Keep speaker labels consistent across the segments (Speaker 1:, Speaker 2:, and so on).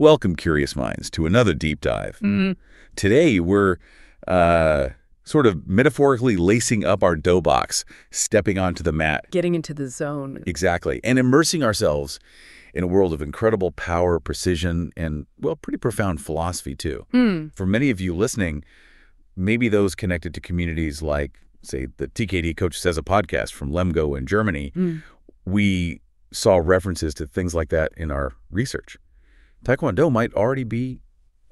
Speaker 1: Welcome, curious minds, to another deep dive.
Speaker 2: Mm.
Speaker 1: Today, we're sort of metaphorically lacing up our dough box, stepping onto the mat.
Speaker 2: Getting into the zone.
Speaker 1: Exactly. And immersing ourselves in a world of incredible power, precision, and, well, pretty profound philosophy, too. For many of you listening, maybe those connected to communities like, say, the TKD Coach Says a podcast from Lemgo in Germany, we saw references to things like that in our research. Taekwondo might already be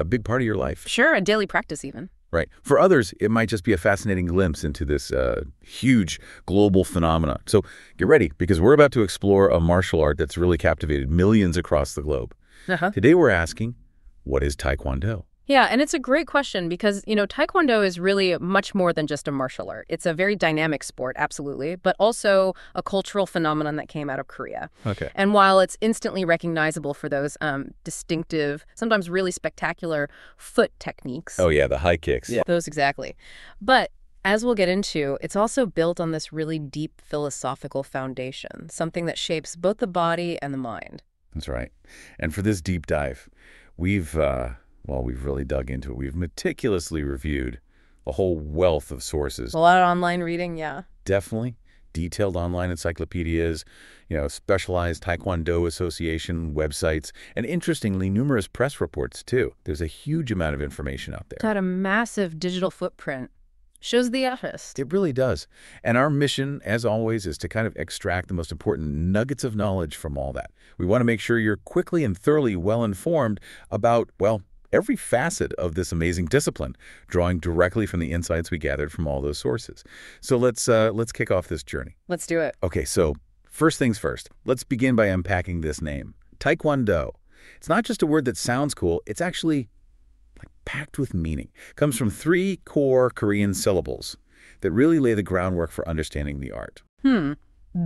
Speaker 1: a big part of your life.
Speaker 2: Sure, a daily practice even.
Speaker 1: Right. For others, it might just be a fascinating glimpse into this huge global phenomenon. So get ready, because we're about to explore a martial art that's really captivated millions across the globe. Today we're asking, what is Taekwondo?
Speaker 2: Yeah, and it's a great question because, Taekwondo is really much more than just a martial art. It's a very dynamic sport, absolutely, but also a cultural phenomenon that came out of Korea.
Speaker 1: Okay.
Speaker 2: And while it's instantly recognizable for those distinctive, sometimes really spectacular foot techniques.
Speaker 1: Oh, yeah, the high kicks.
Speaker 2: Yeah. Those exactly. But as we'll get into, it's also built on this really deep philosophical foundation, something that shapes both the body and the mind.
Speaker 1: That's right. And for this deep dive, we've really dug into it. We've meticulously reviewed a whole wealth of sources.
Speaker 2: A lot of online reading, yeah.
Speaker 1: Definitely. Detailed online encyclopedias, specialized Taekwondo Association websites, and interestingly, numerous press reports, too. There's a huge amount of information out there.
Speaker 2: It's got a massive digital footprint. Shows the artist.
Speaker 1: It really does. And our mission, as always, is to kind of extract the most important nuggets of knowledge from all that. We want to make sure you're quickly and thoroughly well-informed about, every facet of this amazing discipline, drawing directly from the insights we gathered from all those sources. So let's kick off this journey.
Speaker 2: Let's do it.
Speaker 1: Okay, so first things first. Let's begin by unpacking this name, Taekwondo. It's not just a word that sounds cool. It's actually packed with meaning. It comes from 3 core Korean syllables that really lay the groundwork for understanding the art.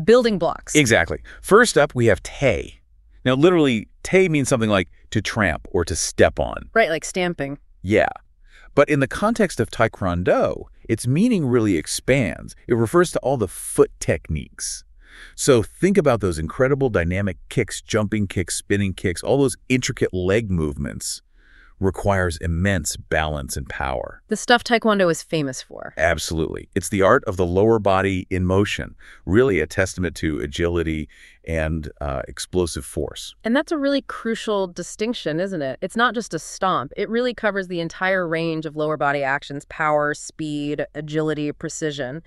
Speaker 2: Building blocks.
Speaker 1: Exactly. First up, we have tae. Now, literally, tae means something like to tramp or to step on.
Speaker 2: Right, like stamping.
Speaker 1: Yeah. But in the context of Taekwondo, its meaning really expands. It refers to all the foot techniques. So think about those incredible dynamic kicks, jumping kicks, spinning kicks, all those intricate leg movements requires immense balance and power.
Speaker 2: The stuff Taekwondo is famous for.
Speaker 1: Absolutely. It's the art of the lower body in motion, really a testament to agility and explosive force.
Speaker 2: And that's a really crucial distinction, isn't it? It's not just a stomp. It really covers the entire range of lower body actions: power, speed, agility, precision.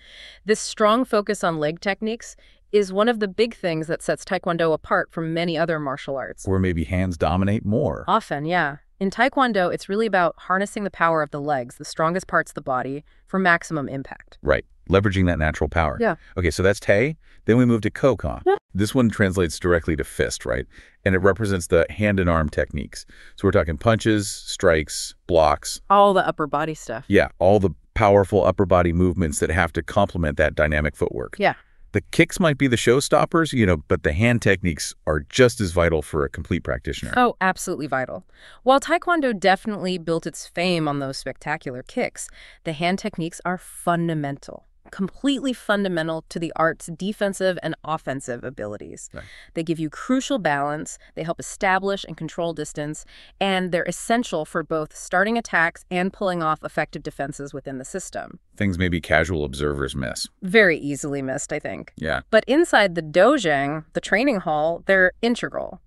Speaker 2: This strong focus on leg techniques is one of the big things that sets Taekwondo apart from many other martial arts.
Speaker 1: Or maybe hands dominate more.
Speaker 2: Often, yeah. In Taekwondo, it's really about harnessing the power of the legs, the strongest parts of the body, for maximum impact.
Speaker 1: Right. Leveraging that natural power.
Speaker 2: Yeah.
Speaker 1: Okay, so that's tae. Then we move to kokan. This one translates directly to fist, right? And it represents the hand and arm techniques. So we're talking punches, strikes, blocks.
Speaker 2: All the upper body stuff.
Speaker 1: Yeah, all the powerful upper body movements that have to complement that dynamic footwork.
Speaker 2: Yeah.
Speaker 1: The kicks might be the showstoppers, but the hand techniques are just as vital for a complete practitioner.
Speaker 2: Oh, absolutely vital. While Taekwondo definitely built its fame on those spectacular kicks, the hand techniques are fundamental. Completely fundamental to the art's defensive and offensive abilities.
Speaker 1: Right.
Speaker 2: They give you crucial balance, they help establish and control distance, and they're essential for both starting attacks and pulling off effective defenses within the system.
Speaker 1: Things maybe casual observers miss.
Speaker 2: Very easily missed, I think.
Speaker 1: Yeah.
Speaker 2: But inside the dojang, the training hall, they're integral.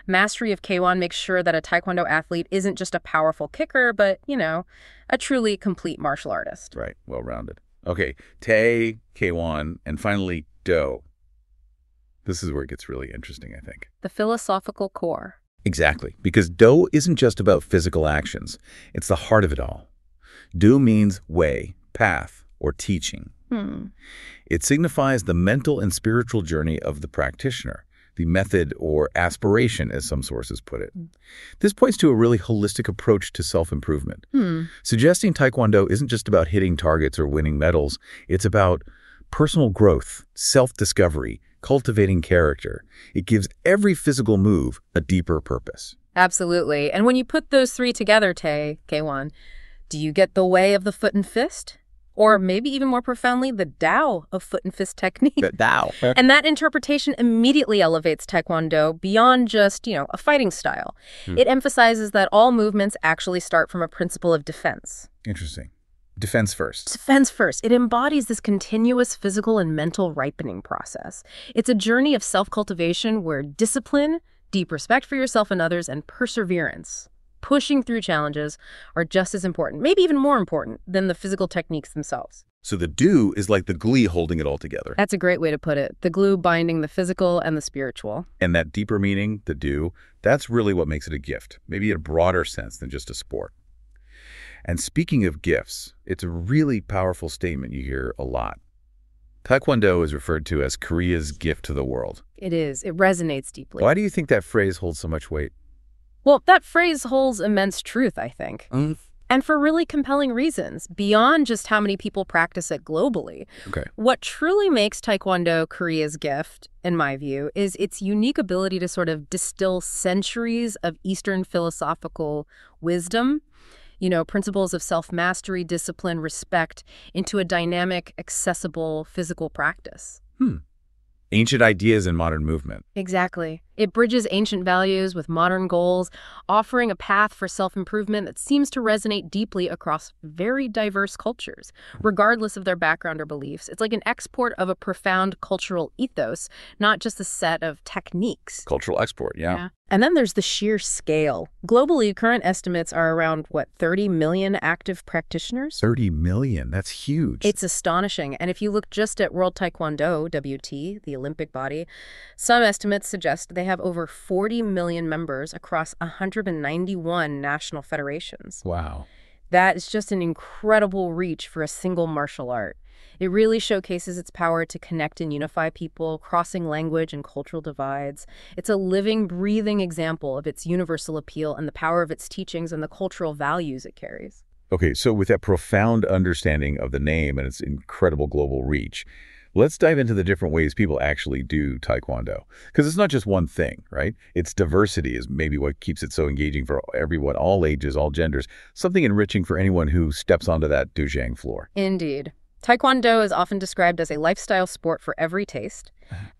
Speaker 2: Mastery of Kwon makes sure that a Taekwondo athlete isn't just a powerful kicker, but, a truly complete martial artist.
Speaker 1: Right, well-rounded. Okay, tae, Kwon, and finally do. This is where it gets really interesting, I think.
Speaker 2: The philosophical core.
Speaker 1: Exactly, because do isn't just about physical actions. It's the heart of it all. Do means way, path, or teaching. It signifies the mental and spiritual journey of the practitioner, the method or aspiration, as some sources put it. This points to a really holistic approach to self-improvement, suggesting Taekwondo isn't just about hitting targets or winning medals. It's about personal growth, self-discovery, cultivating character. It gives every physical move a deeper purpose.
Speaker 2: Absolutely. And when you put those 3 together, Kwon, do you get the way of the foot and fist? Or maybe even more profoundly, the Tao of foot and fist technique.
Speaker 1: The Tao.
Speaker 2: And that interpretation immediately elevates Taekwondo beyond just, a fighting style. It emphasizes that all movements actually start from a principle of defense.
Speaker 1: Interesting. Defense first.
Speaker 2: Defense first. It embodies this continuous physical and mental ripening process. It's a journey of self-cultivation where discipline, deep respect for yourself and others, and perseverance, pushing through challenges, are just as important, maybe even more important, than the physical techniques themselves.
Speaker 1: So the do is like the glue holding it all together.
Speaker 2: That's a great way to put it. The glue binding the physical and the spiritual.
Speaker 1: And that deeper meaning, the do, that's really what makes it a gift, maybe in a broader sense than just a sport. And speaking of gifts, it's a really powerful statement you hear a lot. Taekwondo is referred to as Korea's gift to the world.
Speaker 2: It is. It resonates deeply.
Speaker 1: Why do you think that phrase holds so much weight?
Speaker 2: Well, that phrase holds immense truth, I think. And for really compelling reasons, beyond just how many people practice it globally.
Speaker 1: Okay.
Speaker 2: What truly makes Taekwondo Korea's gift, in my view, is its unique ability to sort of distill centuries of Eastern philosophical wisdom, principles of self-mastery, discipline, respect, into a dynamic, accessible physical practice.
Speaker 1: Ancient ideas in modern movement.
Speaker 2: Exactly. It bridges ancient values with modern goals, offering a path for self-improvement that seems to resonate deeply across very diverse cultures, regardless of their background or beliefs. It's like an export of a profound cultural ethos, not just a set of techniques.
Speaker 1: Cultural export, yeah.
Speaker 2: And then there's the sheer scale. Globally, current estimates are around, 30 million active practitioners?
Speaker 1: 30 million, that's huge.
Speaker 2: It's astonishing. And if you look just at World Taekwondo, WT, the Olympic body, some estimates suggest they have over 40 million members across 191 national federations.
Speaker 1: Wow.
Speaker 2: That is just an incredible reach for a single martial art. It really showcases its power to connect and unify people, crossing language and cultural divides. It's a living, breathing example of its universal appeal and the power of its teachings and the cultural values it carries.
Speaker 1: Okay, so with that profound understanding of the name and its incredible global reach, let's dive into the different ways people actually do Taekwondo. Because it's not just one thing, right? Its diversity is maybe what keeps it so engaging for everyone, all ages, all genders, something enriching for anyone who steps onto that dojang floor.
Speaker 2: Indeed. Taekwondo is often described as a lifestyle sport for every taste,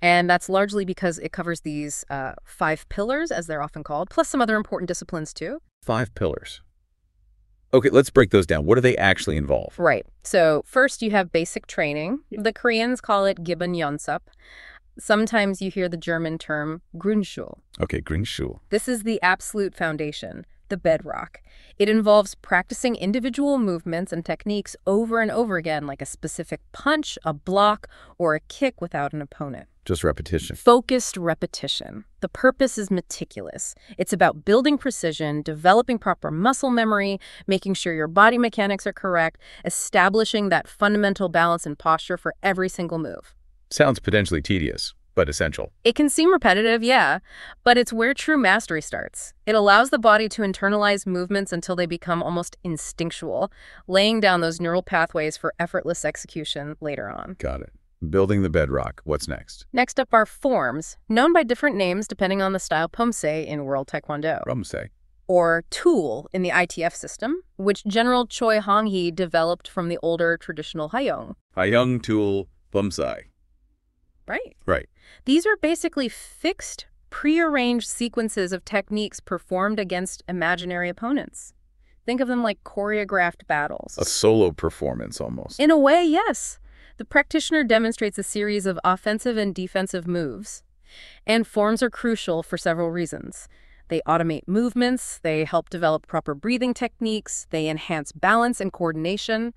Speaker 2: and that's largely because it covers these 5 pillars, as they're often called, plus some other important disciplines too.
Speaker 1: 5 pillars. Okay, let's break those down. What do they actually involve?
Speaker 2: Right. So first you have basic training. The Koreans call it giben yeonsup. Sometimes you hear the German term Grundschule.
Speaker 1: Okay, Grundschule.
Speaker 2: This is the absolute foundation, the bedrock. It involves practicing individual movements and techniques over and over again, like a specific punch, a block, or a kick without an opponent.
Speaker 1: Just repetition.
Speaker 2: Focused repetition. The purpose is meticulous. It's about building precision, developing proper muscle memory, making sure your body mechanics are correct, establishing that fundamental balance and posture for every single move.
Speaker 1: Sounds potentially tedious, but essential.
Speaker 2: It can seem repetitive, yeah, but it's where true mastery starts. It allows the body to internalize movements until they become almost instinctual, laying down those neural pathways for effortless execution later on.
Speaker 1: Got it. Building the bedrock. What's next?
Speaker 2: Next up are forms, known by different names depending on the style poomsae in World Taekwondo.
Speaker 1: Poomsae.
Speaker 2: Or tool in the ITF system, which General Choi Hong-hee developed from the older traditional Hayong.
Speaker 1: Hayong, tool, poomsae.
Speaker 2: Right. These are basically fixed, prearranged sequences of techniques performed against imaginary opponents. Think of them like choreographed battles.
Speaker 1: A solo performance almost.
Speaker 2: In a way, yes. The practitioner demonstrates a series of offensive and defensive moves. And forms are crucial for several reasons. They automate movements, they help develop proper breathing techniques, they enhance balance and coordination,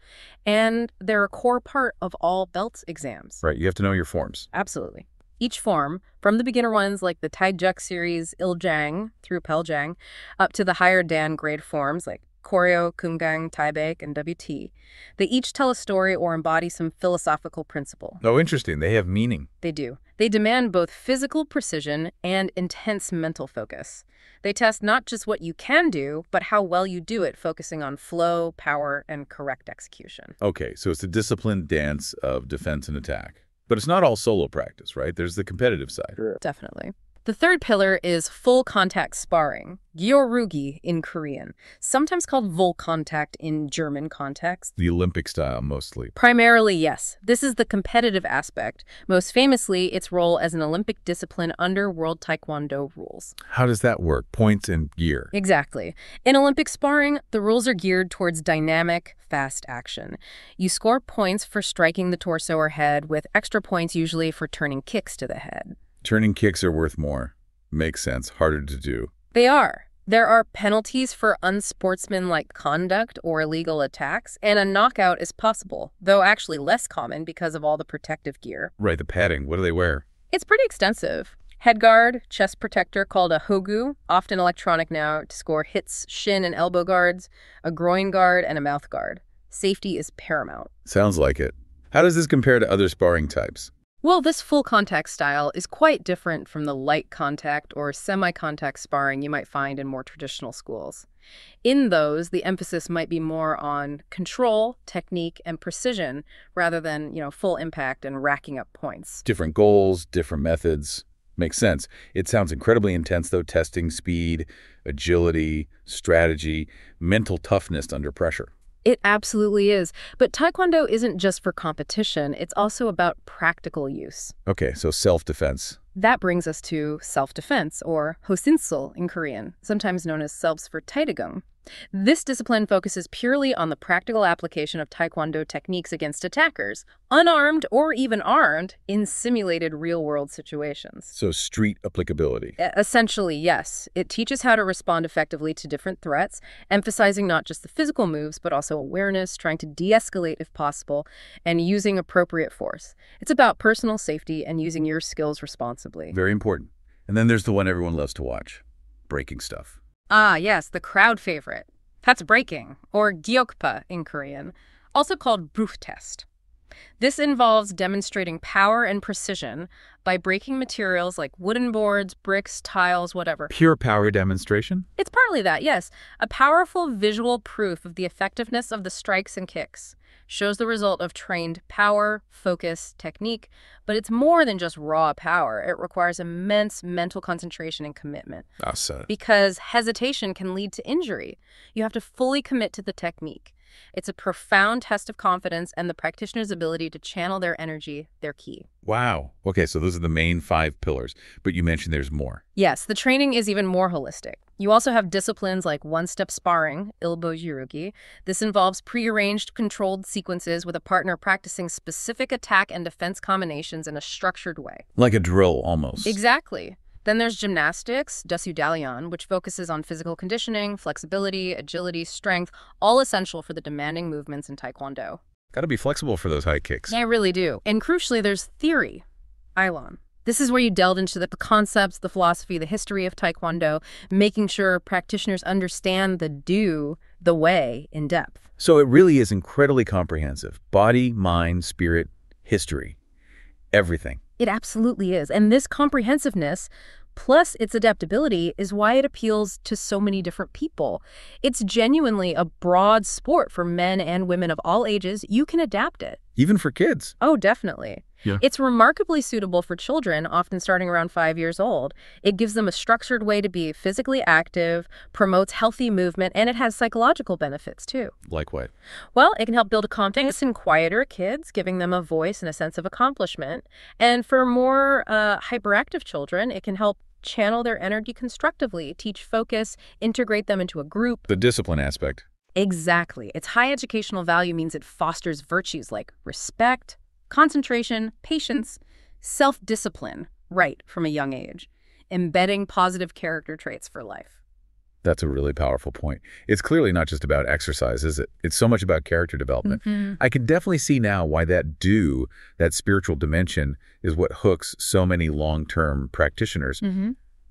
Speaker 2: and they're a core part of all belt exams.
Speaker 1: Right, you have to know your forms.
Speaker 2: Absolutely. Each form, from the beginner ones like the Taejuk series Iljang through Peljang, up to the higher Dan grade forms like Koryo, Kumgang, Taebaek, and WT, they each tell a story or embody some philosophical principle.
Speaker 1: Oh, interesting. They have meaning.
Speaker 2: They do. They demand both physical precision and intense mental focus. They test not just what you can do, but how well you do it, focusing on flow, power, and correct execution.
Speaker 1: Okay, so it's a disciplined dance of defense and attack. But it's not all solo practice, right? There's the competitive side.
Speaker 2: Definitely. The third pillar is full contact sparring, gyorugi in Korean, sometimes called full contact in German context.
Speaker 1: The Olympic style, mostly.
Speaker 2: Primarily, yes. This is the competitive aspect, most famously its role as an Olympic discipline under World Taekwondo rules.
Speaker 1: How does that work? Points and gear.
Speaker 2: Exactly. In Olympic sparring, the rules are geared towards dynamic, fast action. You score points for striking the torso or head, with extra points usually for turning kicks to the head.
Speaker 1: Turning kicks are worth more. Makes sense. Harder to do.
Speaker 2: They are. There are penalties for unsportsmanlike conduct or illegal attacks, and a knockout is possible, though actually less common because of all the protective gear.
Speaker 1: Right, the padding. What do they wear?
Speaker 2: It's pretty extensive. Head guard, chest protector called a hogu, often electronic now, to score hits, shin and elbow guards, a groin guard, and a mouth guard. Safety is paramount.
Speaker 1: Sounds like it. How does this compare to other sparring types?
Speaker 2: Well, this full contact style is quite different from the light contact or semi-contact sparring you might find in more traditional schools. In those, the emphasis might be more on control, technique, and precision rather than, full impact and racking up points.
Speaker 1: Different goals, different methods. Makes sense. It sounds incredibly intense, though, testing speed, agility, strategy, mental toughness under pressure.
Speaker 2: It absolutely is. But Taekwondo isn't just for competition. It's also about practical use.
Speaker 1: Okay, so self-defense.
Speaker 2: That brings us to self-defense, or hosinsul in Korean, sometimes known as selbstverteidigung. taedegung. This discipline focuses purely on the practical application of Taekwondo techniques against attackers, unarmed or even armed, in simulated real-world situations.
Speaker 1: So street applicability.
Speaker 2: Essentially, yes. It teaches how to respond effectively to different threats, emphasizing not just the physical moves, but also awareness, trying to de-escalate if possible, and using appropriate force. It's about personal safety and using your skills responsibly.
Speaker 1: Very important. And then there's the one everyone loves to watch. Breaking stuff.
Speaker 2: Ah, yes, the crowd favorite. That's breaking, or gyokpa in Korean, also called bruchtest. This involves demonstrating power and precision by breaking materials like wooden boards, bricks, tiles, whatever.
Speaker 1: Pure power demonstration?
Speaker 2: It's partly that, yes. A powerful visual proof of the effectiveness of the strikes and kicks. Shows the result of trained power, focus, technique, but it's more than just raw power. It requires immense mental concentration and commitment. Because hesitation can lead to injury. You have to fully commit to the technique. It's a profound test of confidence, and the practitioner's ability to channel their energy, their key.
Speaker 1: Wow. Okay, so those are the main 5 pillars, but you mentioned there's more.
Speaker 2: Yes, the training is even more holistic. You also have disciplines like one-step sparring, ilbojirugi. This involves prearranged, controlled sequences with a partner practicing specific attack and defense combinations in a structured way.
Speaker 1: Like a drill, almost.
Speaker 2: Exactly. Then there's gymnastics, dasudalion, which focuses on physical conditioning, flexibility, agility, strength, all essential for the demanding movements in Taekwondo.
Speaker 1: Gotta be flexible for those high kicks.
Speaker 2: Yeah, I really do. And crucially, there's theory, Ilon. This is where you delve into the concepts, the philosophy, the history of Taekwondo, making sure practitioners understand the way in depth.
Speaker 1: So it really is incredibly comprehensive. Body, mind, spirit, history, everything.
Speaker 2: It absolutely is. And this comprehensiveness, plus its adaptability, is why it appeals to so many different people. It's genuinely a broad sport for men and women of all ages. You can adapt it.
Speaker 1: Even for kids.
Speaker 2: Oh, definitely.
Speaker 1: Yeah.
Speaker 2: It's remarkably suitable for children, often starting around 5 years old. It gives them a structured way to be physically active, promotes healthy movement, and it has psychological benefits, too.
Speaker 1: Like what?
Speaker 2: Well, it can help build confidence in quieter kids, giving them a voice and a sense of accomplishment. And for more hyperactive children, it can help channel their energy constructively, teach focus, integrate them into a group.
Speaker 1: The discipline aspect.
Speaker 2: Exactly. Its high educational value means it fosters virtues like respect, concentration, patience, self-discipline, right from a young age, embedding positive character traits for life.
Speaker 1: That's a really powerful point. It's clearly not just about exercise, is it? It's so much about character development. I can definitely see now why that spiritual dimension, is what hooks so many long-term practitioners.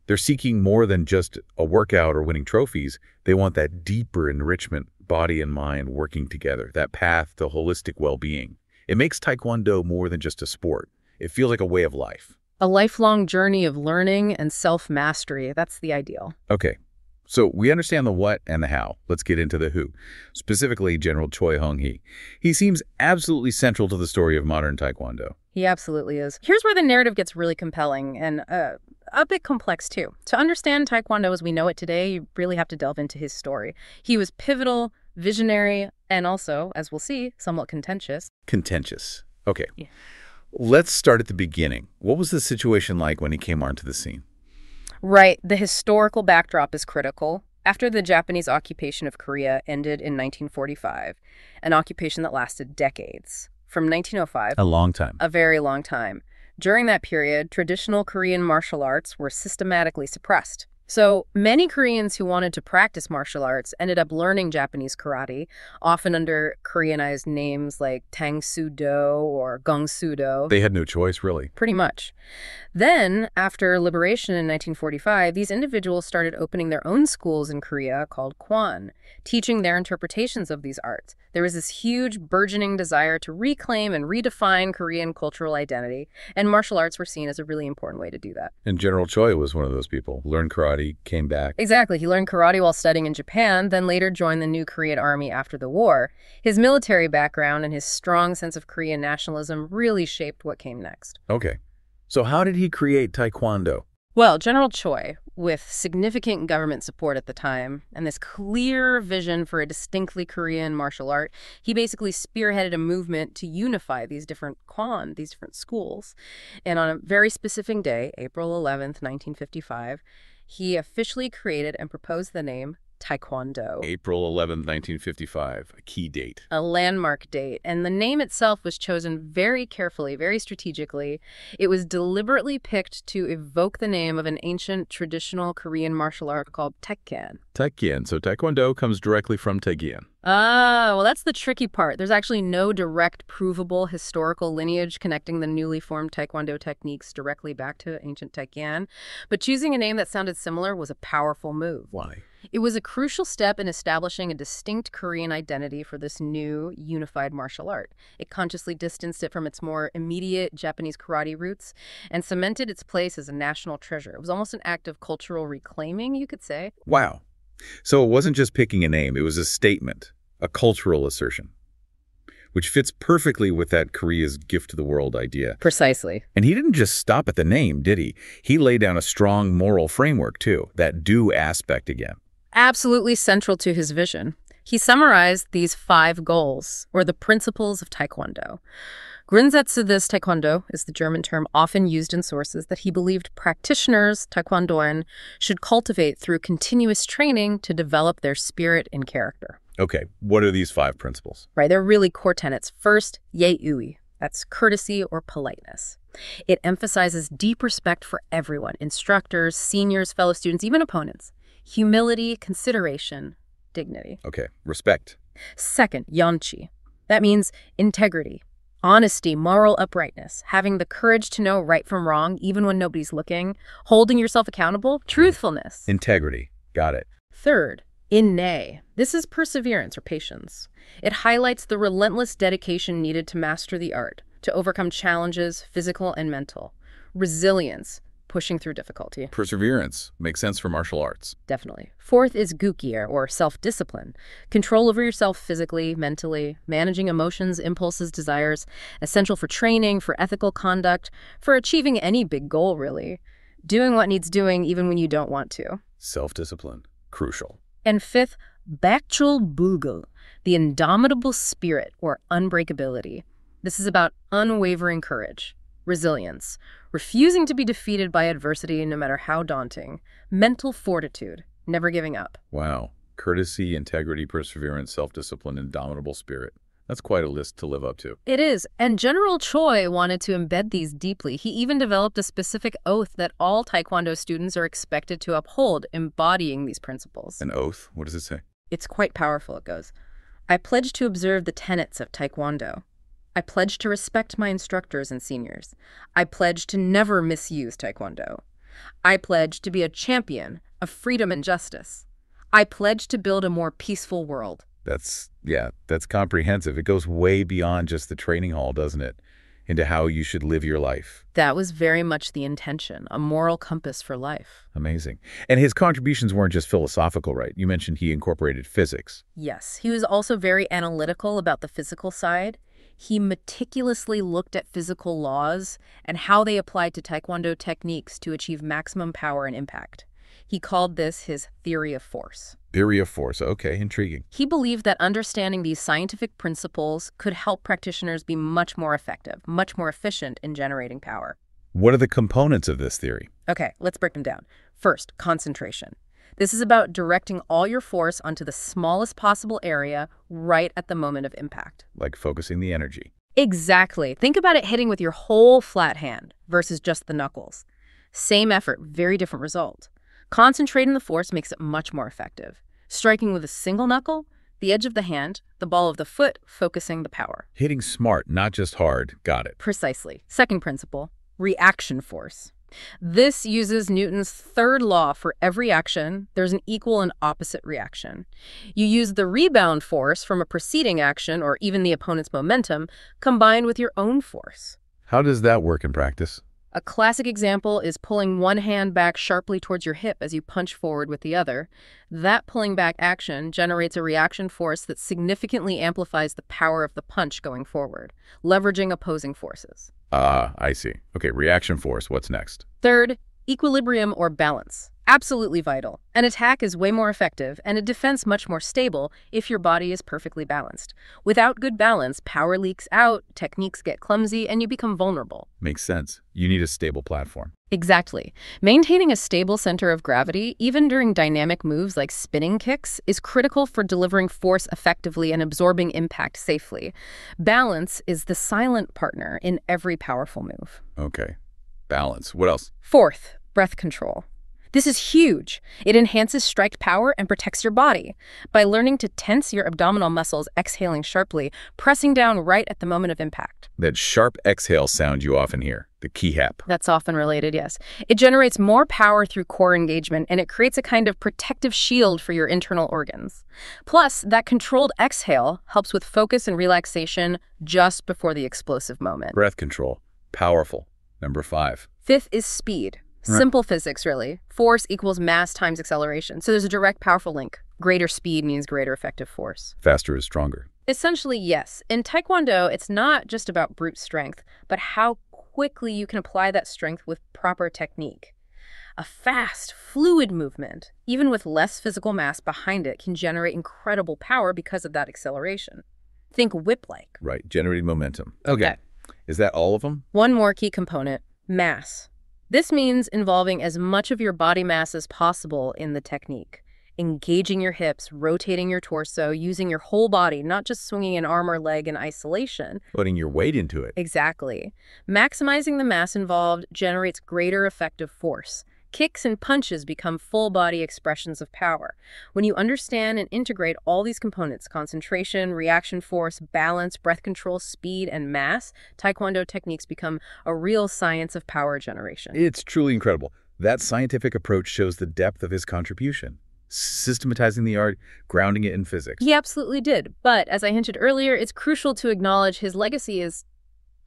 Speaker 1: They're seeking more than just a workout or winning trophies. They want that deeper enrichment, body and mind working together, that path to holistic well-being. It makes Taekwondo more than just a sport. It feels like a way of life.
Speaker 2: A lifelong journey of learning and self-mastery. That's the ideal.
Speaker 1: Okay, so we understand the what and the how. Let's get into the who, specifically General Choi Hong-hee. He seems absolutely central to the story of modern Taekwondo.
Speaker 2: He absolutely is. Here's where the narrative gets really compelling, and a bit complex, too. To understand Taekwondo as we know it today, you really have to delve into his story. He was pivotal, visionary, and also, as we'll see, somewhat contentious.
Speaker 1: Contentious. Okay.
Speaker 2: Yeah.
Speaker 1: Let's start at the beginning. What was the situation like when he came onto the scene?
Speaker 2: Right. The historical backdrop is critical. After the Japanese occupation of Korea ended in 1945, an occupation that lasted decades, from 1905...
Speaker 1: A long time.
Speaker 2: A very long time. During that period, traditional Korean martial arts were systematically suppressed. So many Koreans who wanted to practice martial arts ended up learning Japanese karate, often under Koreanized names like Tang-soo-do or Gong-soo-do.
Speaker 1: They had no choice, really.
Speaker 2: Pretty much. Then, after liberation in 1945, these individuals started opening their own schools in Korea called Kwon, teaching their interpretations of these arts. There was this huge, burgeoning desire to reclaim and redefine Korean cultural identity, and martial arts were seen as a really important way to do that.
Speaker 1: And General Choi was one of those people. Learned karate, came back.
Speaker 2: Exactly. He learned karate while studying in Japan, then later joined the new Korean army after the war. His military background and his strong sense of Korean nationalism really shaped what came next.
Speaker 1: Okay. So how did he create Taekwondo?
Speaker 2: Well, General Choi, with significant government support at the time and this clear vision for a distinctly Korean martial art, he basically spearheaded a movement to unify these different Kwon, these different schools. And on a very specific day, April 11th, 1955, he officially created and proposed the name Taekwondo.
Speaker 1: April 11th, 1955, a key date.
Speaker 2: A landmark date. And the name itself was chosen very carefully, very strategically. It was deliberately picked to evoke the name of an ancient traditional Korean martial art called Taekwondo.
Speaker 1: Taekwondo. So Taekwondo comes directly from Taekwondo.
Speaker 2: Ah, well, that's the tricky part. There's actually no direct, provable historical lineage connecting the newly formed Taekwondo techniques directly back to ancient Taekwondo. But choosing a name that sounded similar was a powerful move.
Speaker 1: Why?
Speaker 2: It was a crucial step in establishing a distinct Korean identity for this new, unified martial art. It consciously distanced it from its more immediate Japanese karate roots and cemented its place as a national treasure. It was almost an act of cultural reclaiming, you could say.
Speaker 1: Wow. So it wasn't just picking a name, it was a statement, a cultural assertion, which fits perfectly with that Korea's gift to the world idea.
Speaker 2: Precisely.
Speaker 1: And he didn't just stop at the name, did he? He laid down a strong moral framework, too, that do aspect again.
Speaker 2: Absolutely central to his vision. He summarized these 5 goals, or the principles of Taekwondo. Grundsätze des Taekwondo is the German term often used in sources that he believed practitioners, Taekwondoan, should cultivate through continuous training to develop their spirit and character.
Speaker 1: Okay, what are these 5 principles?
Speaker 2: Right, they're really core tenets. First, 예의. That's courtesy or politeness. It emphasizes deep respect for everyone, instructors, seniors, fellow students, even opponents. Humility, consideration, dignity.
Speaker 1: Okay, respect.
Speaker 2: Second, yanchi. That means integrity, honesty, moral uprightness, having the courage to know right from wrong even when nobody's looking, holding yourself accountable, truthfulness.
Speaker 1: Integrity. Got it.
Speaker 2: Third, inne. This is perseverance or patience. It highlights the relentless dedication needed to master the art, to overcome challenges, physical and mental. Resilience, pushing through difficulty.
Speaker 1: Perseverance makes sense for martial arts.
Speaker 2: Definitely. Fourth is gukir, or self-discipline. Control over yourself physically, mentally, managing emotions, impulses, desires, essential for training, for ethical conduct, for achieving any big goal, really. Doing what needs doing even when you don't want to.
Speaker 1: Self-discipline. Crucial.
Speaker 2: And fifth, bakchul bulgul, the indomitable spirit or unbreakability. This is about unwavering courage, resilience, refusing to be defeated by adversity no matter how daunting, mental fortitude, never giving up.
Speaker 1: Wow. Courtesy, integrity, perseverance, self-discipline, indomitable spirit. That's quite a list to live up to.
Speaker 2: It is. And General Choi wanted to embed these deeply. He even developed a specific oath that all Taekwondo students are expected to uphold, embodying these principles.
Speaker 1: An oath? What does it say?
Speaker 2: It's quite powerful, it goes. I pledge to observe the tenets of Taekwondo. I pledge to respect my instructors and seniors. I pledge to never misuse Taekwondo. I pledge to be a champion of freedom and justice. I pledge to build a more peaceful world.
Speaker 1: That's comprehensive. It goes way beyond just the training hall, doesn't it? Into how you should live your life.
Speaker 2: That was very much the intention, a moral compass for life.
Speaker 1: Amazing. And his contributions weren't just philosophical, right? You mentioned he incorporated physics.
Speaker 2: Yes, he was also very analytical about the physical side. He meticulously looked at physical laws and how they applied to Taekwondo techniques to achieve maximum power and impact. He called this his theory of force.
Speaker 1: Theory of force. Okay, intriguing.
Speaker 2: He believed that understanding these scientific principles could help practitioners be much more effective, much more efficient in generating power.
Speaker 1: What are the components of this theory?
Speaker 2: Okay, let's break them down. First, concentration. This is about directing all your force onto the smallest possible area right at the moment of impact.
Speaker 1: Like focusing the energy.
Speaker 2: Exactly. Think about it hitting with your whole flat hand versus just the knuckles. Same effort, very different result. Concentrating the force makes it much more effective. Striking with a single knuckle, the edge of the hand, the ball of the foot, focusing the power.
Speaker 1: Hitting smart, not just hard. Got it.
Speaker 2: Precisely. Second principle, reaction force. This uses Newton's third law. For every action, there's an equal and opposite reaction. You use the rebound force from a preceding action or even the opponent's momentum combined with your own force.
Speaker 1: How does that work in practice?
Speaker 2: A classic example is pulling one hand back sharply towards your hip as you punch forward with the other. That pulling back action generates a reaction force that significantly amplifies the power of the punch going forward, leveraging opposing forces.
Speaker 1: I see. Okay, reaction force. What's next?
Speaker 2: Third, equilibrium or balance. Absolutely vital. An attack is way more effective and a defense much more stable if your body is perfectly balanced. Without good balance, power leaks out, techniques get clumsy, and you become vulnerable.
Speaker 1: Makes sense. You need a stable platform.
Speaker 2: Exactly. Maintaining a stable center of gravity, even during dynamic moves like spinning kicks, is critical for delivering force effectively and absorbing impact safely. Balance is the silent partner in every powerful move.
Speaker 1: Okay. Balance. What else?
Speaker 2: Fourth, breath control. This is huge. It enhances strike power and protects your body. By learning to tense your abdominal muscles, exhaling sharply, pressing down right at the moment of impact.
Speaker 1: That sharp exhale sound you often hear, the key-hap.
Speaker 2: That's often related, yes. It generates more power through core engagement, and it creates a kind of protective shield for your internal organs. Plus, that controlled exhale helps with focus and relaxation just before the explosive moment.
Speaker 1: Breath control. Powerful. Number 5.
Speaker 2: Fifth is speed. Simple physics, really. Force equals mass times acceleration. So there's a direct, powerful link. Greater speed means greater effective force.
Speaker 1: Faster is stronger.
Speaker 2: Essentially, yes. In Taekwondo, it's not just about brute strength, but how quickly you can apply that strength with proper technique. A fast, fluid movement, even with less physical mass behind it, can generate incredible power because of that acceleration. Think whip-like.
Speaker 1: Right, generating momentum. Okay. Is that all of them?
Speaker 2: One more key component, mass. This means involving as much of your body mass as possible in the technique. Engaging your hips, rotating your torso, using your whole body, not just swinging an arm or leg in isolation.
Speaker 1: Putting your weight into it.
Speaker 2: Exactly. Maximizing the mass involved generates greater effective force. Kicks and punches become full-body expressions of power. When you understand and integrate all these components, concentration, reaction force, balance, breath control, speed, and mass, Taekwondo techniques become a real science of power generation.
Speaker 1: It's truly incredible. That scientific approach shows the depth of his contribution. Systematizing the art, grounding it in physics.
Speaker 2: He absolutely did. But, as I hinted earlier, it's crucial to acknowledge his legacy is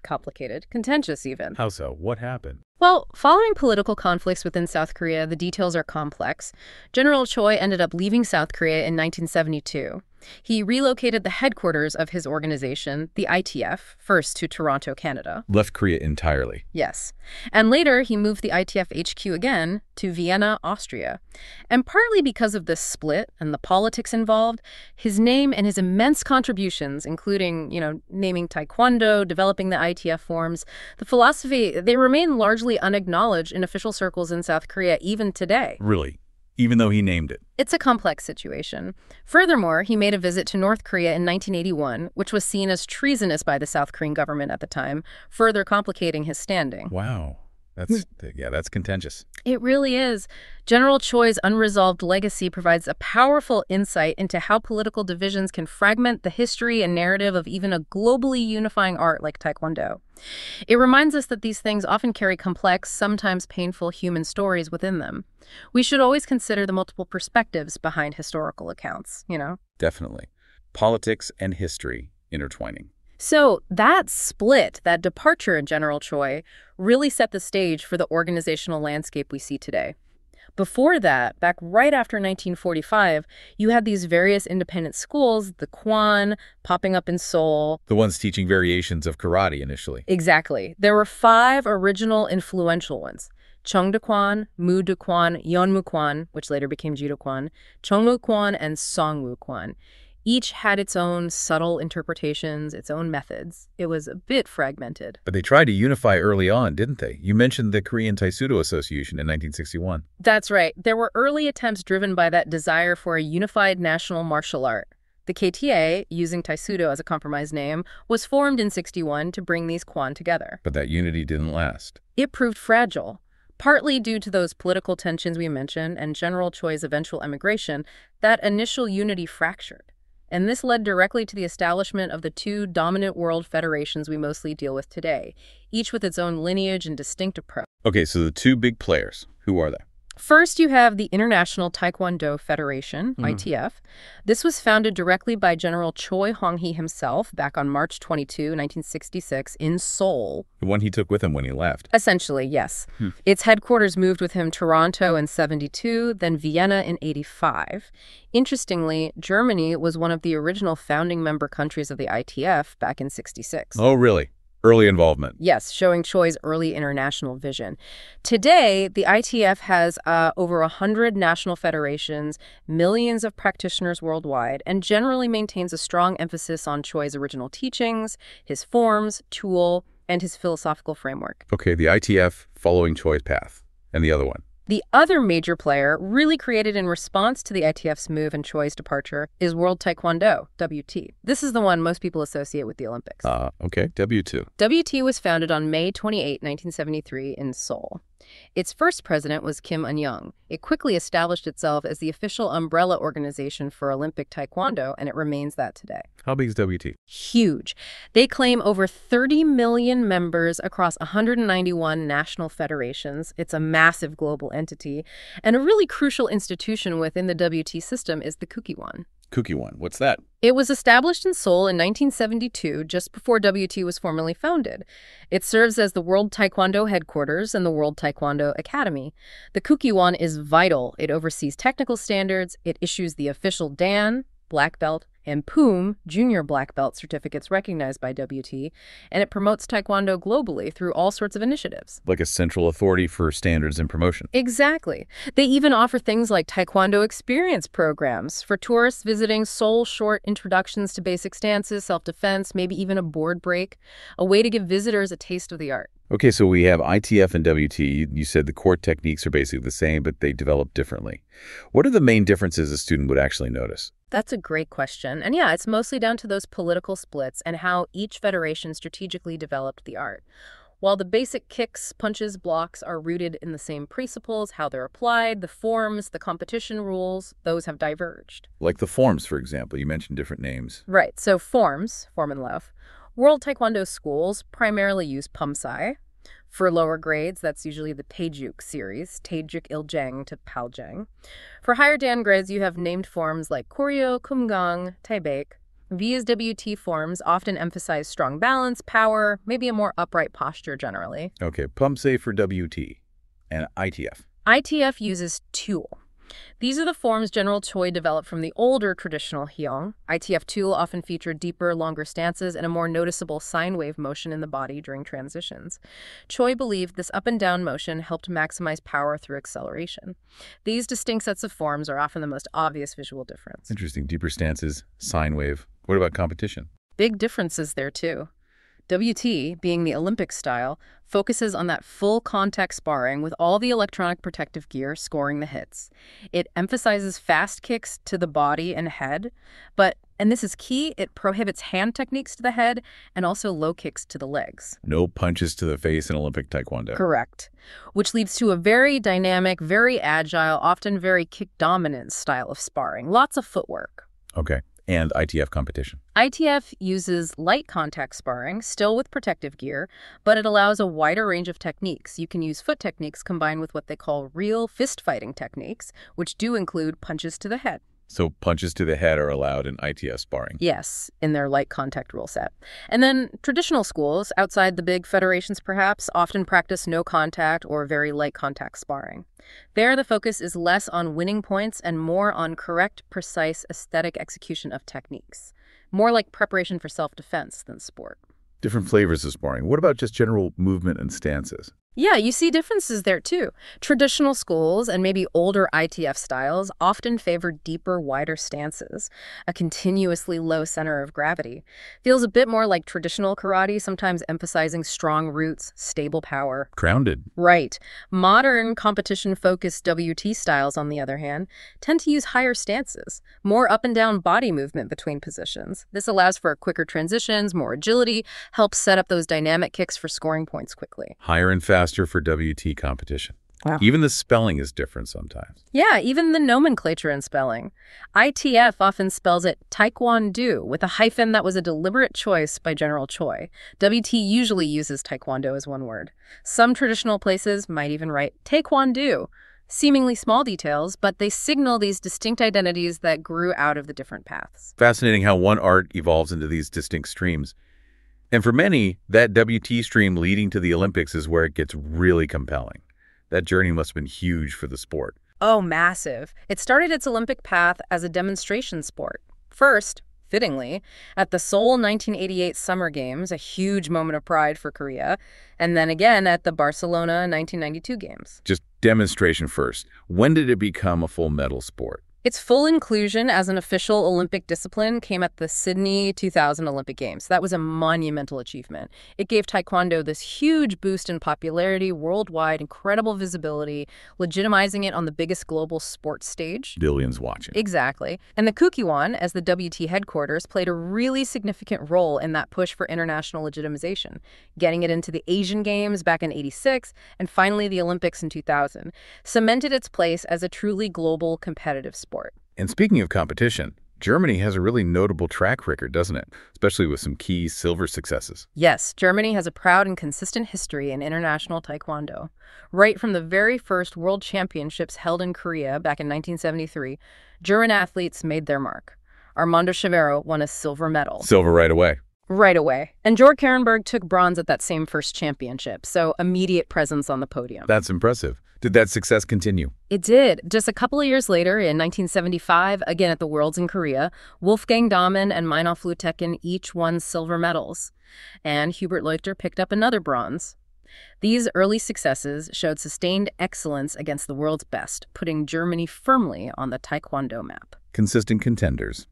Speaker 2: complicated, contentious even.
Speaker 1: How so? What happened?
Speaker 2: Well, following political conflicts within South Korea, the details are complex. General Choi ended up leaving South Korea in 1972. He relocated the headquarters of his organization, the ITF, first to Toronto, Canada.
Speaker 1: Left Korea entirely.
Speaker 2: Yes. And later, he moved the ITF HQ again to Vienna, Austria. And partly because of this split and the politics involved, his name and his immense contributions, including, naming Taekwondo, developing the ITF forms, the philosophy, they remain largely unacknowledged in official circles in South Korea even today.
Speaker 1: Really? Even though he named it?
Speaker 2: It's a complex situation. Furthermore, he made a visit to North Korea in 1981, which was seen as treasonous by the South Korean government at the time, further complicating his standing.
Speaker 1: Wow. That's contentious.
Speaker 2: It really is. General Choi's unresolved legacy provides a powerful insight into how political divisions can fragment the history and narrative of even a globally unifying art like Taekwondo. It reminds us that these things often carry complex, sometimes painful human stories within them. We should always consider the multiple perspectives behind historical accounts,
Speaker 1: Definitely. Politics and history intertwining.
Speaker 2: So that split, that departure in General Choi, really set the stage for the organizational landscape we see today. Before that, back right after 1945, you had these various independent schools, the Kwon, popping up in Seoul.
Speaker 1: The ones teaching variations of karate initially.
Speaker 2: Exactly. There were 5 original influential ones. Cheongdaekwon, Mudaekwon, Yeonmukwon, which later became Jidokwon, Chongmukwon, and Songmukwon. Each had its own subtle interpretations, its own methods. It was a bit fragmented.
Speaker 1: But they tried to unify early on, didn't they? You mentioned the Korean Taekwondo Association in 1961.
Speaker 2: That's right. There were early attempts driven by that desire for a unified national martial art. The KTA, using Taekwondo as a compromise name, was formed in 61 to bring these Kwon together.
Speaker 1: But that unity didn't last.
Speaker 2: It proved fragile. Partly due to those political tensions we mentioned and General Choi's eventual emigration, that initial unity fractured. And this led directly to the establishment of the 2 dominant world federations we mostly deal with today, each with its own lineage and distinct approach.
Speaker 1: Okay, so the 2 big players, who are they?
Speaker 2: First, you have the International Taekwondo Federation, ITF. This was founded directly by General Choi Hong-hee himself back on March 22, 1966, in Seoul.
Speaker 1: The one he took with him when he left.
Speaker 2: Essentially, yes. Its headquarters moved with him Toronto in 72, then Vienna in 85. Interestingly, Germany was one of the original founding member countries of the ITF back in 66.
Speaker 1: Oh, really? Early involvement.
Speaker 2: Yes, showing Choi's early international vision. Today, the ITF has over 100 national federations, millions of practitioners worldwide, and generally maintains a strong emphasis on Choi's original teachings, his forms, tool, and his philosophical framework.
Speaker 1: Okay, the ITF following Choi's path. And the other one?
Speaker 2: The other major player, really created in response to the ITF's move and Choi's departure, is World Taekwondo, WT. This is the one most people associate with the Olympics.
Speaker 1: Okay, W2.
Speaker 2: WT was founded on May 28, 1973 in Seoul. Its first president was Kim Un-young. It quickly established itself as the official umbrella organization for Olympic Taekwondo, and it remains that today.
Speaker 1: How big is WT?
Speaker 2: Huge. They claim over 30 million members across 191 national federations. It's a massive global entity. And a really crucial institution within the WT system is the Kukiwon.
Speaker 1: Kukiwon, what's that?
Speaker 2: It was established in Seoul in 1972, just before WT was formally founded. It serves as the World Taekwondo headquarters and the World Taekwondo Academy. The Kukiwon is vital. It oversees technical standards, it issues the official Dan, black belt, and Poom, junior black belt certificates recognized by WT, and it promotes Taekwondo globally through all sorts of initiatives.
Speaker 1: Like a central authority for standards and promotion.
Speaker 2: Exactly. They even offer things like Taekwondo experience programs for tourists visiting Seoul, short introductions to basic stances, self-defense, maybe even a board break, a way to give visitors a taste of the art.
Speaker 1: Okay, so we have ITF and WT. You said the core techniques are basically the same, but they develop differently. What are the main differences a student would actually notice?
Speaker 2: That's a great question. And yeah, it's mostly down to those political splits and how each federation strategically developed the art. While the basic kicks, punches, blocks are rooted in the same principles, how they're applied, the forms, the competition rules, those have diverged.
Speaker 1: Like the forms, for example. You mentioned different names.
Speaker 2: Right. So forms, form and love. World Taekwondo schools primarily use poomsae. For lower grades, that's usually the Taejuk series, Taejuk Iljang to Paljang. For higher Dan grades, you have named forms like Koryo, Kumgang, Taebaek. These WT forms often emphasize strong balance, power, maybe a more upright posture generally.
Speaker 1: Okay, poomsae for WT and ITF.
Speaker 2: ITF uses tool. These are the forms General Choi developed from the older traditional Hyong. ITF tool often featured deeper, longer stances and a more noticeable sine wave motion in the body during transitions. Choi believed this up and down motion helped maximize power through acceleration. These distinct sets of forms are often the most obvious visual difference.
Speaker 1: Interesting. Deeper stances, sine wave. What about competition?
Speaker 2: Big differences there, too. WT, being the Olympic style, focuses on that full contact sparring with all the electronic protective gear scoring the hits. It emphasizes fast kicks to the body and head, but, and this is key, it prohibits hand techniques to the head and also low kicks to the legs.
Speaker 1: No punches to the face in Olympic Taekwondo.
Speaker 2: Correct. Which leads to a very dynamic, very agile, often very kick-dominant style of sparring. Lots of footwork.
Speaker 1: Okay. And ITF competition.
Speaker 2: ITF uses light contact sparring, still with protective gear, but it allows a wider range of techniques. You can use foot techniques combined with what they call real fist fighting techniques, which do include punches to the head.
Speaker 1: So punches to the head are allowed in ITF sparring.
Speaker 2: Yes, in their light contact rule set. And then traditional schools, outside the big federations perhaps, often practice no contact or very light contact sparring. There, the focus is less on winning points and more on correct, precise, aesthetic execution of techniques. More like preparation for self-defense than sport.
Speaker 1: Different flavors of sparring. What about just general movement and stances?
Speaker 2: Yeah, you see differences there too. Traditional schools and maybe older ITF styles often favor deeper, wider stances, a continuously low center of gravity. Feels a bit more like traditional karate, sometimes emphasizing strong roots, stable power.
Speaker 1: Grounded.
Speaker 2: Right. Modern competition-focused WT styles, on the other hand, tend to use higher stances, more up and down body movement between positions. This allows for quicker transitions, more agility, helps set up those dynamic kicks for scoring points quickly.
Speaker 1: Higher and faster for WT competition.
Speaker 2: Wow.
Speaker 1: Even the spelling is different sometimes.
Speaker 2: Yeah, even the nomenclature and spelling. ITF often spells it Taekwondo with a hyphen that was a deliberate choice by General Choi. WT usually uses Taekwondo as one word. Some traditional places might even write Taekwondo. Seemingly small details, but they signal these distinct identities that grew out of the different paths.
Speaker 1: Fascinating how one art evolves into these distinct streams. And for many, that WT stream leading to the Olympics is where it gets really compelling. That journey must have been huge for the sport.
Speaker 2: Oh, massive. It started its Olympic path as a demonstration sport. First, fittingly, at the Seoul 1988 Summer Games, a huge moment of pride for Korea, and then again at the Barcelona 1992 Games.
Speaker 1: Just demonstration first. When did it become a full medal sport?
Speaker 2: Its full inclusion as an official Olympic discipline came at the Sydney 2000 Olympic Games. That was a monumental achievement. It gave Taekwondo this huge boost in popularity worldwide, incredible visibility, legitimizing it on the biggest global sports stage.
Speaker 1: Billions watching.
Speaker 2: Exactly. And the Kukiwon, as the WT headquarters, played a really significant role in that push for international legitimization, getting it into the Asian Games back in '86 and finally the Olympics in 2000, cemented its place as a truly global competitive sport.
Speaker 1: And speaking of competition, Germany has a really notable track record, doesn't it? Especially with some key silver successes.
Speaker 2: Yes, Germany has a proud and consistent history in international Taekwondo. Right from the very first World Championships held in Korea back in 1973, German athletes made their mark. Armando Chavero won a silver medal.
Speaker 1: Silver right away.
Speaker 2: Right away. And Jörg Karenberg took bronze at that same first championship, so immediate presence on the podium.
Speaker 1: That's impressive. Did that success continue?
Speaker 2: It did. Just a couple of years later, in 1975, again at the Worlds in Korea, Wolfgang Dahmen and Meinhof Lutekin each won silver medals. And Hubert Leuchter picked up another bronze. These early successes showed sustained excellence against the world's best, putting Germany firmly on the Taekwondo map.
Speaker 1: Consistent contenders.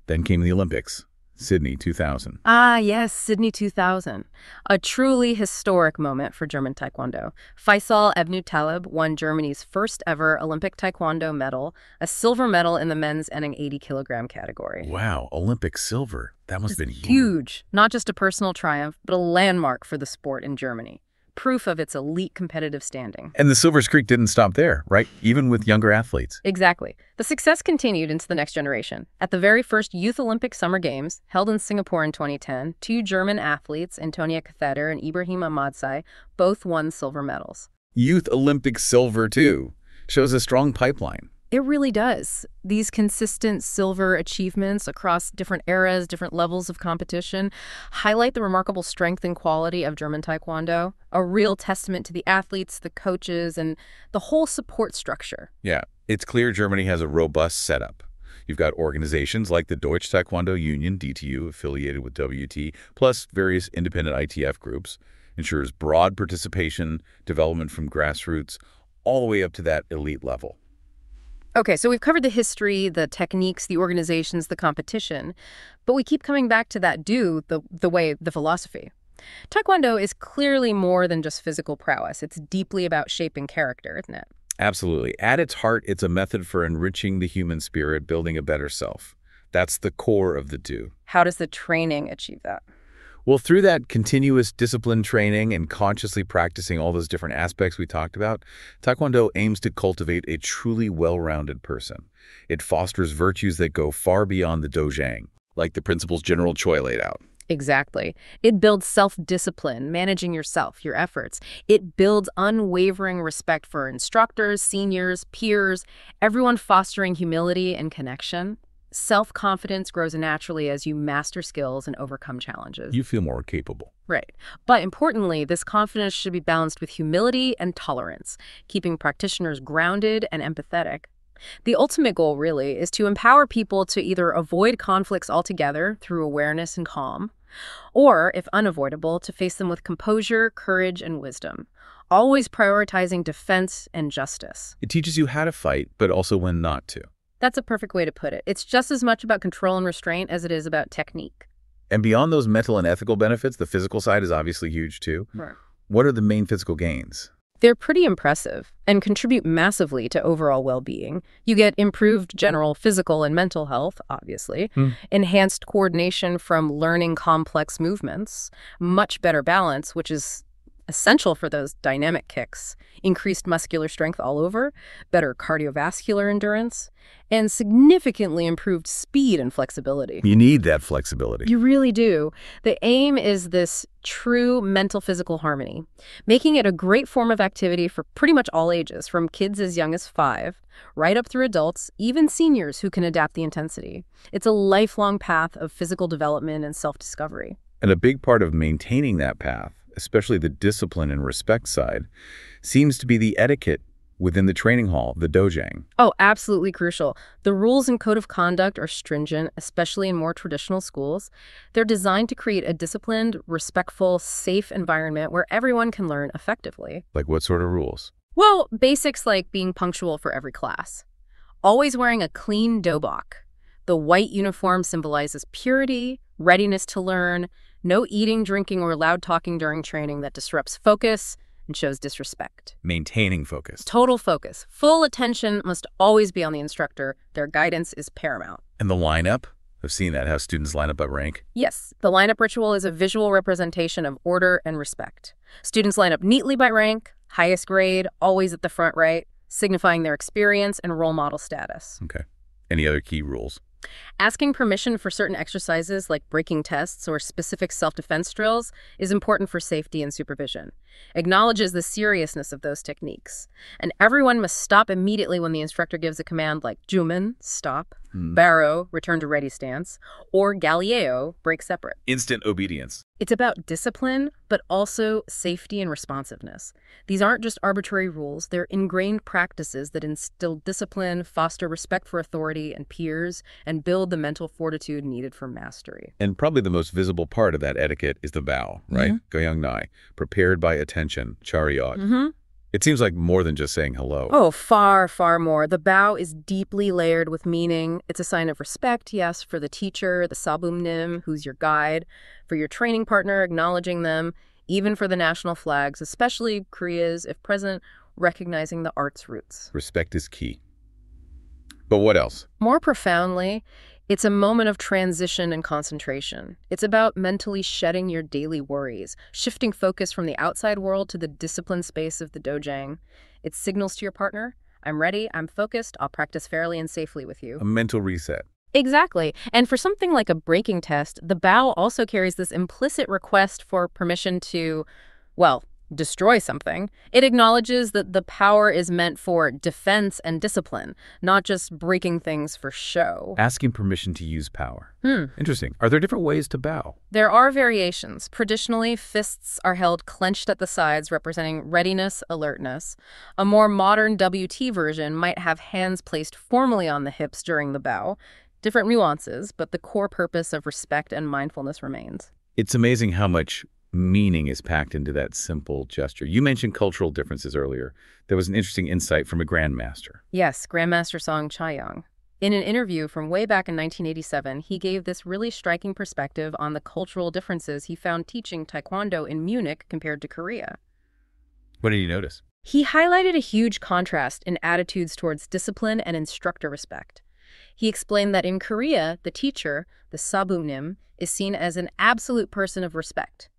Speaker 1: Then came the Olympics. Sydney 2000.
Speaker 2: Ah, yes, Sydney 2000. A truly historic moment for German Taekwondo. Faisal Ebnu Talib won Germany's first ever Olympic Taekwondo medal, a silver medal in the men's and an 80-kilogram category.
Speaker 1: Wow, Olympic silver. That must have been huge.
Speaker 2: Huge. Not just a personal triumph, but a landmark for the sport in Germany. Proof of its elite competitive standing.
Speaker 1: And the silver streak didn't stop there, right? Even with younger athletes.
Speaker 2: Exactly. The success continued into the next generation. At the very first Youth Olympic Summer Games, held in Singapore in 2010, two German athletes, Antonia Katheder and Ibrahim Ahmadsai, both won silver medals.
Speaker 1: Youth Olympic silver, too. Shows a strong pipeline.
Speaker 2: It really does. These consistent silver achievements across different eras, different levels of competition, highlight the remarkable strength and quality of German Taekwondo, a real testament to the athletes, the coaches, and the whole support structure.
Speaker 1: Yeah, it's clear Germany has a robust setup. You've got organizations like the Deutsche Taekwondo Union, DTU, affiliated with WT, plus various independent ITF groups, ensures broad participation, development from grassroots, all the way up to that elite level.
Speaker 2: Okay, so we've covered the history, the techniques, the organizations, the competition, but we keep coming back to that the philosophy. Taekwondo is clearly more than just physical prowess. It's deeply about shaping character, isn't it?
Speaker 1: Absolutely. At its heart, it's a method for enriching the human spirit, building a better self. That's the core of the do.
Speaker 2: How does the training achieve that?
Speaker 1: Well, through that continuous discipline training and consciously practicing all those different aspects we talked about, Taekwondo aims to cultivate a truly well-rounded person. It fosters virtues that go far beyond the dojang, like the principles General Choi laid out.
Speaker 2: Exactly. It builds self-discipline, managing yourself, your efforts. It builds unwavering respect for instructors, seniors, peers, everyone fostering humility and connection. Self-confidence grows naturally as you master skills and overcome challenges.
Speaker 1: You feel more capable.
Speaker 2: Right. But importantly, this confidence should be balanced with humility and tolerance, keeping practitioners grounded and empathetic. The ultimate goal, really, is to empower people to either avoid conflicts altogether through awareness and calm, or, if unavoidable, to face them with composure, courage, and wisdom, always prioritizing defense and justice.
Speaker 1: It teaches you how to fight, but also when not to.
Speaker 2: That's a perfect way to put it. It's just as much about control and restraint as it is about technique.
Speaker 1: And beyond those mental and ethical benefits, the physical side is obviously huge too.
Speaker 2: Right.
Speaker 1: What are the main physical gains?
Speaker 2: They're pretty impressive and contribute massively to overall well-being. You get improved general physical and mental health, obviously, enhanced coordination from learning complex movements, much better balance, which is essential for those dynamic kicks, increased muscular strength all over, better cardiovascular endurance, and significantly improved speed and flexibility.
Speaker 1: You need that flexibility.
Speaker 2: You really do. The aim is this true mental-physical harmony, making it a great form of activity for pretty much all ages, from kids as young as 5, right up through adults, even seniors who can adapt the intensity. It's a lifelong path of physical development and self-discovery.
Speaker 1: And a big part of maintaining that path, especially the discipline and respect side, seems to be the etiquette within the training hall, the dojang.
Speaker 2: Oh, absolutely crucial. The rules and code of conduct are stringent, especially in more traditional schools. They're designed to create a disciplined, respectful, safe environment where everyone can learn effectively.
Speaker 1: Like what sort of rules?
Speaker 2: Well, basics like being punctual for every class. Always wearing a clean dobok. The white uniform symbolizes purity, readiness to learn, no eating, drinking, or loud talking during training that disrupts focus and shows disrespect.
Speaker 1: Maintaining focus.
Speaker 2: Total focus. Full attention must always be on the instructor. Their guidance is paramount.
Speaker 1: And the lineup? I've seen that, how students line up by rank.
Speaker 2: Yes, the lineup ritual is a visual representation of order and respect. Students line up neatly by rank, highest grade, always at the front right, signifying their experience and role model status.
Speaker 1: Okay. Any other key rules?
Speaker 2: Asking permission for certain exercises like breaking tests or specific self-defense drills is important for safety and supervision. Acknowledges the seriousness of those techniques. And everyone must stop immediately when the instructor gives a command like Juman, stop, Baro, return to ready stance, or Galileo, break separate.
Speaker 1: Instant obedience.
Speaker 2: It's about discipline, but also safety and responsiveness. These aren't just arbitrary rules. They're ingrained practices that instill discipline, foster respect for authority and peers, and build the mental fortitude needed for mastery.
Speaker 1: And probably the most visible part of that etiquette is the bow, right? Goyang Nai, prepared by attention, chariot. It seems like more than just saying hello.
Speaker 2: Oh, far, far more. The bow is deeply layered with meaning. It's a sign of respect, yes, for the teacher, the sabumnim, who's your guide, for your training partner, acknowledging them, even for the national flags, especially Korea's, if present, recognizing the art's roots.
Speaker 1: Respect is key. But what else?
Speaker 2: More profoundly, it's a moment of transition and concentration. It's about mentally shedding your daily worries, shifting focus from the outside world to the disciplined space of the dojang. It signals to your partner, I'm ready, I'm focused, I'll practice fairly and safely with you.
Speaker 1: A mental reset.
Speaker 2: Exactly. And for something like a breaking test, the bow also carries this implicit request for permission to, well, destroy something. It acknowledges that the power is meant for defense and discipline, not just breaking things for show.
Speaker 1: Asking permission to use power. Interesting. Are there different ways to bow?
Speaker 2: There are variations. Traditionally, fists are held clenched at the sides, representing readiness, alertness. A more modern WT version might have hands placed formally on the hips during the bow. Different nuances, but the core purpose of respect and mindfulness remains.
Speaker 1: It's amazing how much meaning is packed into that simple gesture. You mentioned cultural differences earlier. There was an interesting insight from a grandmaster.
Speaker 2: Yes, Grandmaster Song Chaeyoung. In an interview from way back in 1987, he gave this really striking perspective on the cultural differences he found teaching Taekwondo in Munich compared to Korea.
Speaker 1: What did you notice?
Speaker 2: He highlighted a huge contrast in attitudes towards discipline and instructor respect. He explained that in Korea, the teacher, the sabumnim, is seen as an absolute person of respect.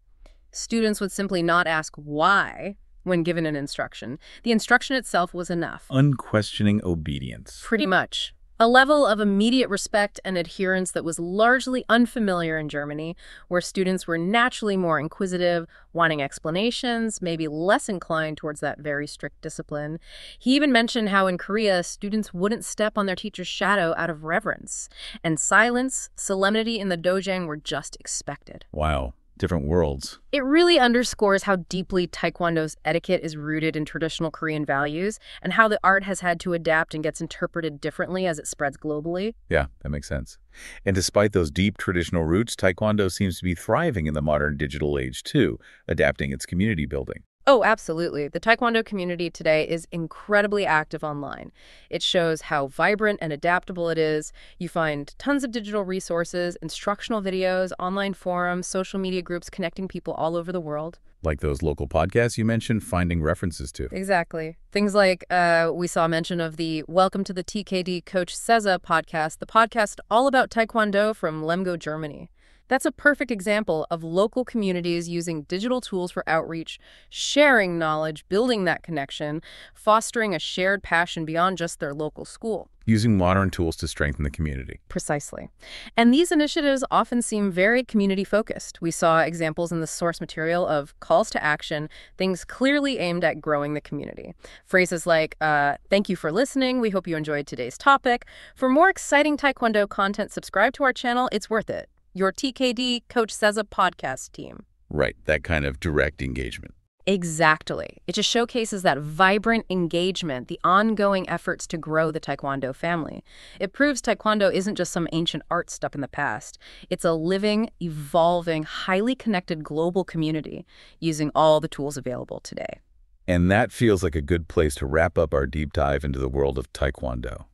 Speaker 2: Students would simply not ask why when given an instruction. The instruction itself was enough.
Speaker 1: Unquestioning obedience.
Speaker 2: Pretty much. A level of immediate respect and adherence that was largely unfamiliar in Germany, where students were naturally more inquisitive, wanting explanations, maybe less inclined towards that very strict discipline. He even mentioned how in Korea, students wouldn't step on their teacher's shadow out of reverence, and silence, solemnity in the dojang were just expected.
Speaker 1: Wow, different worlds.
Speaker 2: It really underscores how deeply Taekwondo's etiquette is rooted in traditional Korean values and how the art has had to adapt and gets interpreted differently as it spreads globally.
Speaker 1: Yeah, that makes sense. And despite those deep traditional roots, Taekwondo seems to be thriving in the modern digital age too, adapting its community building.
Speaker 2: Oh, absolutely. The Taekwondo community today is incredibly active online. It shows how vibrant and adaptable it is. You find tons of digital resources, instructional videos, online forums, social media groups connecting people all over the world.
Speaker 1: Like those local podcasts you mentioned, finding references to.
Speaker 2: Exactly. Things like we saw mention of the Welcome to the TKD Coach Seza podcast, the podcast all about Taekwondo from Lemgo, Germany. That's a perfect example of local communities using digital tools for outreach, sharing knowledge, building that connection, fostering a shared passion beyond just their local school.
Speaker 1: Using modern tools to strengthen the community.
Speaker 2: Precisely. And these initiatives often seem very community-focused. We saw examples in the source material of calls to action, things clearly aimed at growing the community. Phrases like, thank you for listening, we hope you enjoyed today's topic. For more exciting Taekwondo content, subscribe to our channel, it's worth it. Your TKD Coach Seza podcast team.
Speaker 1: Right, that kind of direct engagement.
Speaker 2: Exactly. It just showcases that vibrant engagement, the ongoing efforts to grow the Taekwondo family. It proves Taekwondo isn't just some ancient art stuck in the past. It's a living, evolving, highly connected global community using all the tools available today.
Speaker 1: And that feels like a good place to wrap up our deep dive into the world of Taekwondo.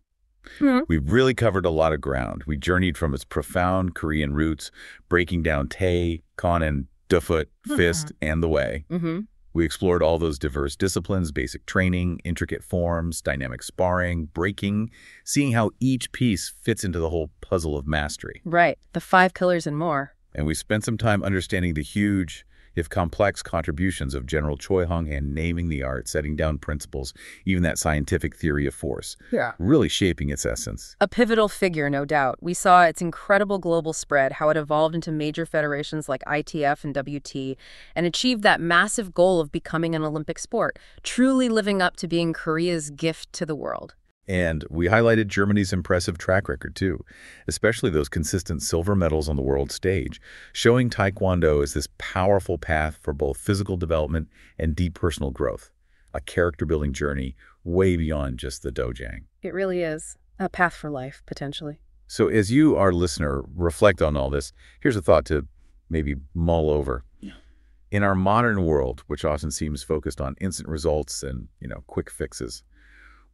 Speaker 1: We've really covered a lot of ground. We journeyed from its profound Korean roots, breaking down Tae, Kwon, and Foot, fist, and the way. We explored all those diverse disciplines, basic training, intricate forms, dynamic sparring, breaking, seeing how each piece fits into the whole puzzle of mastery.
Speaker 2: Right, the 5 pillars and more.
Speaker 1: And we spent some time understanding the huge, if complex, contributions of General Choi Hong and naming the art, setting down principles, even that scientific theory of force, really shaping its essence.
Speaker 2: A pivotal figure, no doubt. We saw its incredible global spread, how it evolved into major federations like ITF and WT, and achieved that massive goal of becoming an Olympic sport, truly living up to being Korea's gift to the world.
Speaker 1: And we highlighted Germany's impressive track record, too, especially those consistent silver medals on the world stage, showing Taekwondo as this powerful path for both physical development and deep personal growth, a character-building journey way beyond just the dojang.
Speaker 2: It really is. A path for life, potentially.
Speaker 1: So as you, our listener, reflect on all this, here's a thought to maybe mull over. In our modern world, which often seems focused on instant results and, quick fixes,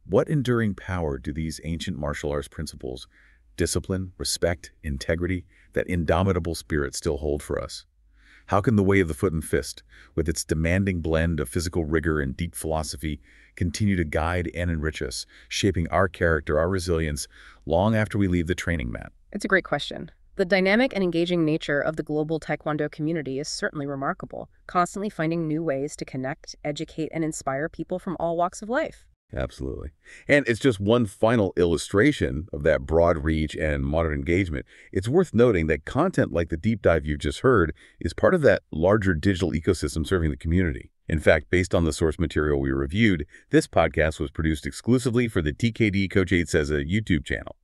Speaker 1: what enduring power do these ancient martial arts principles, discipline, respect, integrity, that indomitable spirit still hold for us? How can the way of the foot and fist, with its demanding blend of physical rigor and deep philosophy, continue to guide and enrich us, shaping our character, our resilience, long after we leave the training mat?
Speaker 2: It's a great question. The dynamic and engaging nature of the global Taekwondo community is certainly remarkable, constantly finding new ways to connect, educate, and inspire people from all walks of life.
Speaker 1: Absolutely. And it's just one final illustration of that broad reach and modern engagement. It's worth noting that content like the deep dive you've just heard is part of that larger digital ecosystem serving the community. In fact, based on the source material we reviewed, this podcast was produced exclusively for the TKD Coach 8 Says YouTube channel.